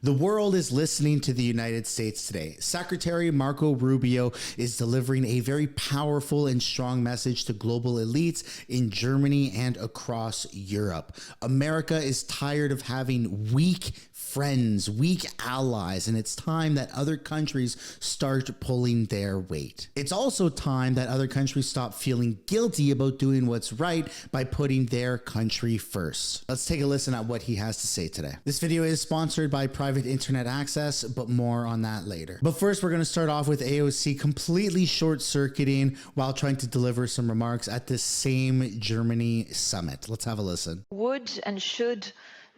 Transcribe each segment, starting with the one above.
The world is listening to the United States today. Secretary Marco Rubio is delivering a very powerful and strong message to global elites in Germany and across Europe. America is tired of having weak friends, weak allies, and it's time that other countries start pulling their weight. It's also time that other countries stop feeling guilty about doing what's right by putting their country first. Let's take a listen at what he has to say today. This video is sponsored by Private Internet Access, but more on that later. But first, we're going to start off with AOC completely short-circuiting while trying to deliver some remarks at this same Germany summit. Let's have a listen. Would and should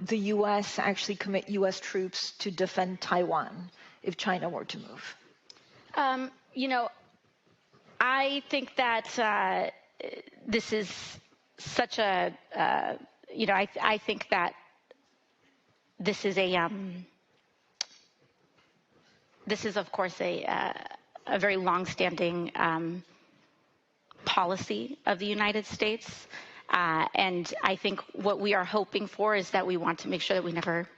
the U.S. actually commit U.S. troops to defend Taiwan if China were to move? I think that this is such a, I think that this is of course a very long-standing policy of the United States. And I think what we are hoping for is that we want to make sure that we never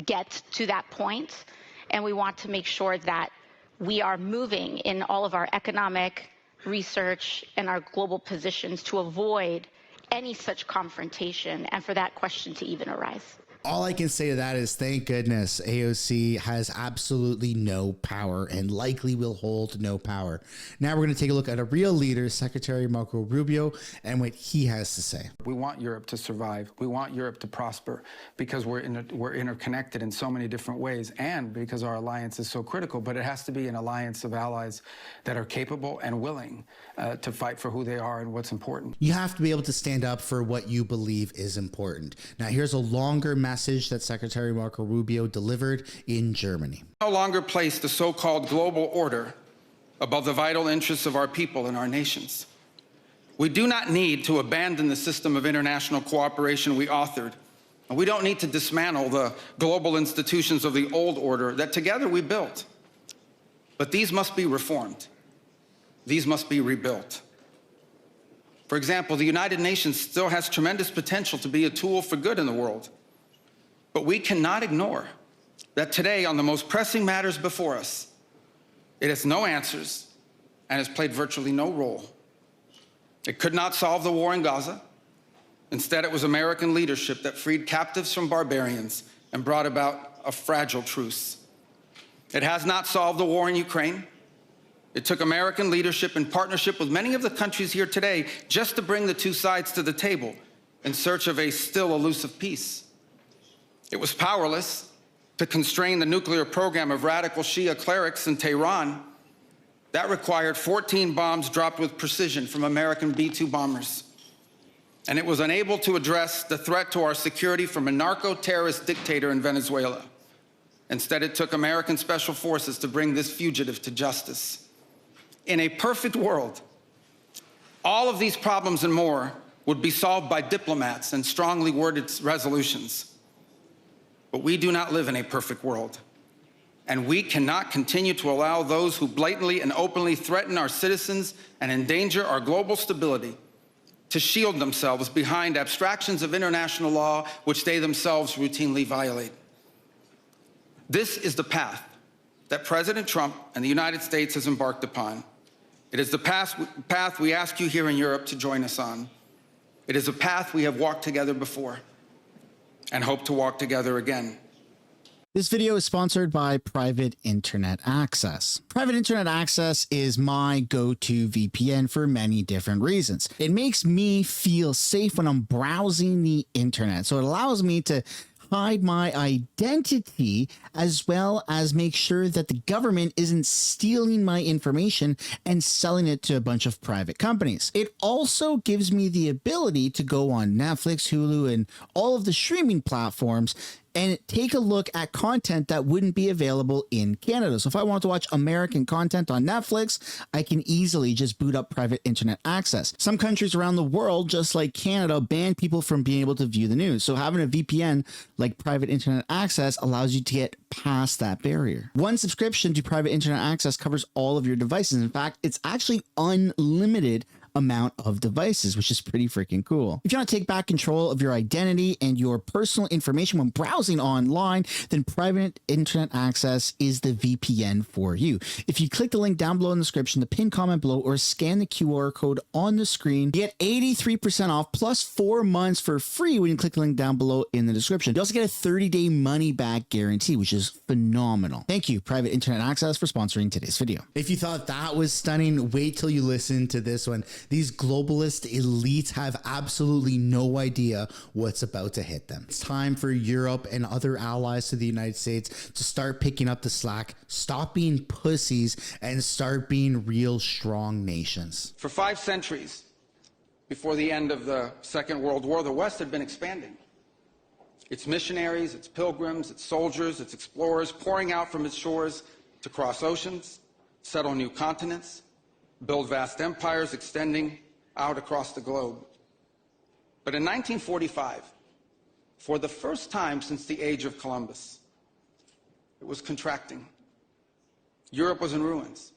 get to that point, and we want to make sure that we are moving in all of our economic research and our global positions to avoid any such confrontation and for that question to even arise. All I can say to that is thank goodness AOC has absolutely no power and likely will hold no power. Now we're going to take a look at a real leader, Secretary Marco Rubio, and what he has to say. We want Europe to survive. We want Europe to prosper because we're interconnected in so many different ways and because our alliance is so critical. But it has to be an alliance of allies that are capable and willing to fight for who they are and what's important. You have to be able to stand up for what you believe is important. Now here's a longer message that Secretary Marco Rubio delivered in Germany. No longer place the so-called global order above the vital interests of our people and our nations. We do not need to abandon the system of international cooperation we authored, and we don't need to dismantle the global institutions of the old order that together we built. But these must be reformed. These must be rebuilt. For example, the United Nations still has tremendous potential to be a tool for good in the world. But we cannot ignore that today, on the most pressing matters before us, it has no answers and has played virtually no role. It could not solve the war in Gaza. Instead, it was American leadership that freed captives from barbarians and brought about a fragile truce. It has not solved the war in Ukraine. It took American leadership in partnership with many of the countries here today just to bring the two sides to the table in search of a still elusive peace. It was powerless to constrain the nuclear program of radical Shia clerics in Tehran. That required 14 bombs dropped with precision from American B-2 bombers. And it was unable to address the threat to our security from a narco-terrorist dictator in Venezuela. Instead, it took American special forces to bring this fugitive to justice. In a perfect world, all of these problems and more would be solved by diplomats and strongly worded resolutions. But we do not live in a perfect world, and we cannot continue to allow those who blatantly and openly threaten our citizens and endanger our global stability to shield themselves behind abstractions of international law which they themselves routinely violate. This is the path that President Trump and the United States has embarked upon. It is the path we ask you here in Europe to join us on. It is a path we have walked together before and hope to walk together again. This video is sponsored by Private Internet Access. Private Internet Access is my go-to VPN for many different reasons. It makes me feel safe when I'm browsing the internet, so it allows me to hide my identity as well as make sure that the government isn't stealing my information and selling it to a bunch of private companies. It also gives me the ability to go on Netflix, Hulu, and all of the streaming platforms and take a look at content that wouldn't be available in Canada. So if I want to watch American content on Netflix, I can easily just boot up Private Internet Access. Some countries around the world, just like Canada, ban people from being able to view the news. So having a VPN like Private Internet Access allows you to get past that barrier. One subscription to Private Internet Access covers all of your devices. In fact, it's actually unlimited amount of devices, which is pretty freaking cool. If you want to take back control of your identity and your personal information when browsing online, then private internet access is the VPN for you. If you click the link down below in the description, the pinned comment below, or scan the QR code on the screen, you get 83% off plus 4 months for free when you click the link down below in the description. You also get a 30-day money-back guarantee, which is phenomenal. Thank you, Private Internet Access, for sponsoring today's video. If you thought that was stunning, wait till you listen to this one. These globalist elites have absolutely no idea what's about to hit them. It's time for Europe and other allies to the United States to start picking up the slack, stop being pussies, and start being real strong nations. For 5 centuries before the end of the Second World War, the West had been expanding. Its missionaries, its pilgrims, its soldiers, its explorers pouring out from its shores to cross oceans, settle new continents, build vast empires extending out across the globe. But in 1945, for the first time since the age of Columbus, it was contracting. Europe was in ruins.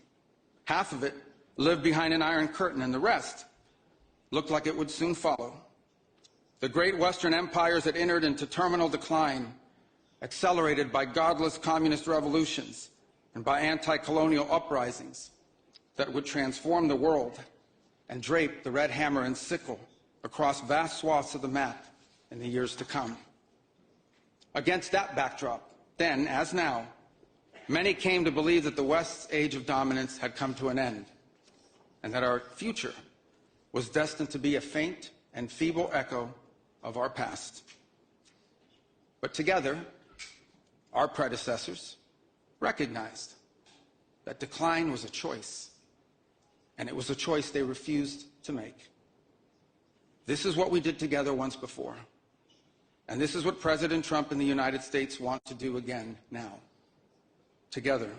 Half of it lived behind an iron curtain, and the rest looked like it would soon follow. The great Western empires had entered into terminal decline, accelerated by godless communist revolutions and by anti-colonial uprisings that would transform the world and drape the red hammer and sickle across vast swaths of the map in the years to come. Against that backdrop, then as now, many came to believe that the West's age of dominance had come to an end, and that our future was destined to be a faint and feeble echo of our past. But together, our predecessors recognized that decline was a choice, and it was a choice they refused to make. This is what we did together once before, and this is what President Trump and the United States want to do again now, together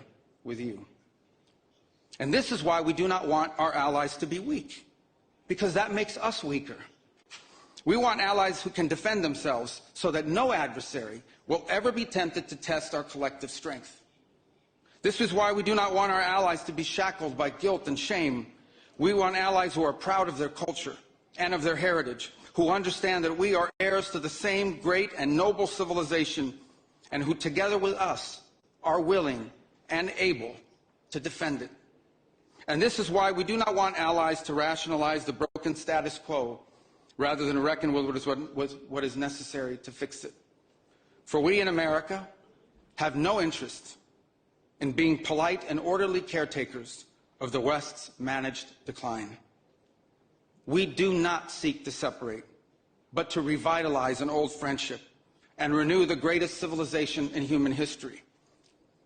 with you. And this is why we do not want our allies to be weak, because that makes us weaker. We want allies who can defend themselves so that no adversary will ever be tempted to test our collective strength. This is why we do not want our allies to be shackled by guilt and shame. We want allies who are proud of their culture and of their heritage, who understand that we are heirs to the same great and noble civilization, and who together with us are willing and able to defend it. And this is why we do not want allies to rationalize the broken status quo rather than reckon with what is necessary to fix it. For we in America have no interest in being polite and orderly caretakers of the West's managed decline. We do not seek to separate, but to revitalize an old friendship and renew the greatest civilization in human history.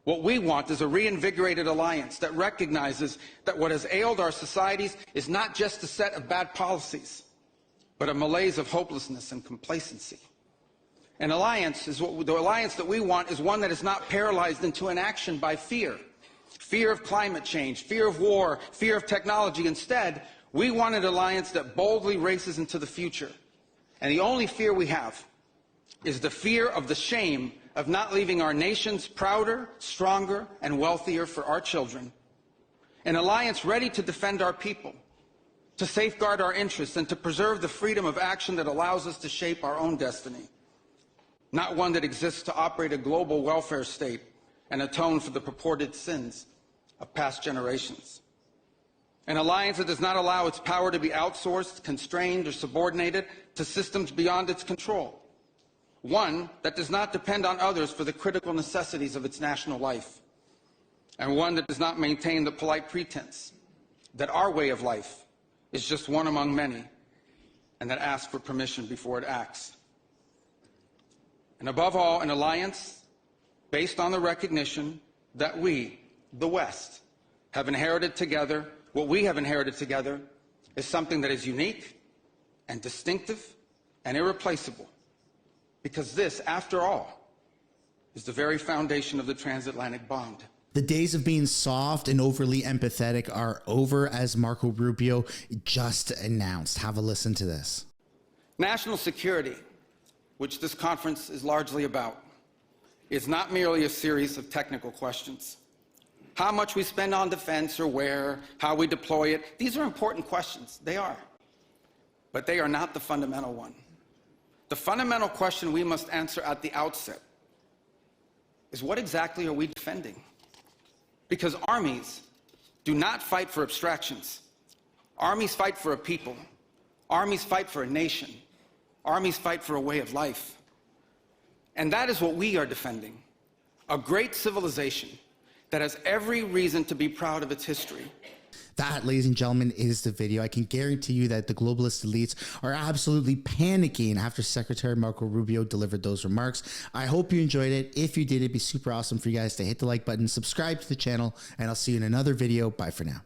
What we want is a reinvigorated alliance that recognizes that what has ailed our societies is not just a set of bad policies, but a malaise of hopelessness and complacency. An alliance is the alliance that we want is one that is not paralyzed into inaction by fear. Fear of climate change, fear of war, fear of technology. Instead, we want an alliance that boldly races into the future. And the only fear we have is the fear of the shame of not leaving our nations prouder, stronger, and wealthier for our children. An alliance ready to defend our people, to safeguard our interests, and to preserve the freedom of action that allows us to shape our own destiny. Not one that exists to operate a global welfare state and atone for the purported sins of past generations. An alliance that does not allow its power to be outsourced, constrained, or subordinated to systems beyond its control. One that does not depend on others for the critical necessities of its national life. And one that does not maintain the polite pretense that our way of life is just one among many, and that asks for permission before it acts. And above all, an alliance based on the recognition that we, the West, have inherited together. What we have inherited together is something that is unique and distinctive and irreplaceable, because this, after all, is the very foundation of the transatlantic bond. The days of being soft and overly empathetic are over, as Marco Rubio just announced. Have a listen to this. National security, which this conference is largely about, is not merely a series of technical questions. how much we spend on defense or where, how we deploy it. These are important questions. They are. But they are not the fundamental one. The fundamental question we must answer at the outset is, what exactly are we defending? Because armies do not fight for abstractions. Armies fight for a people. Armies fight for a nation. Armies fight for a way of life. And that is what we are defending. A great civilization that has every reason to be proud of its history. That, ladies and gentlemen, is the video. I can guarantee you that the globalist elites are absolutely panicking after Secretary Marco Rubio delivered those remarks. I hope you enjoyed it. If you did, it'd be super awesome for you guys to hit the like button, subscribe to the channel, and I'll see you in another video. Bye for now.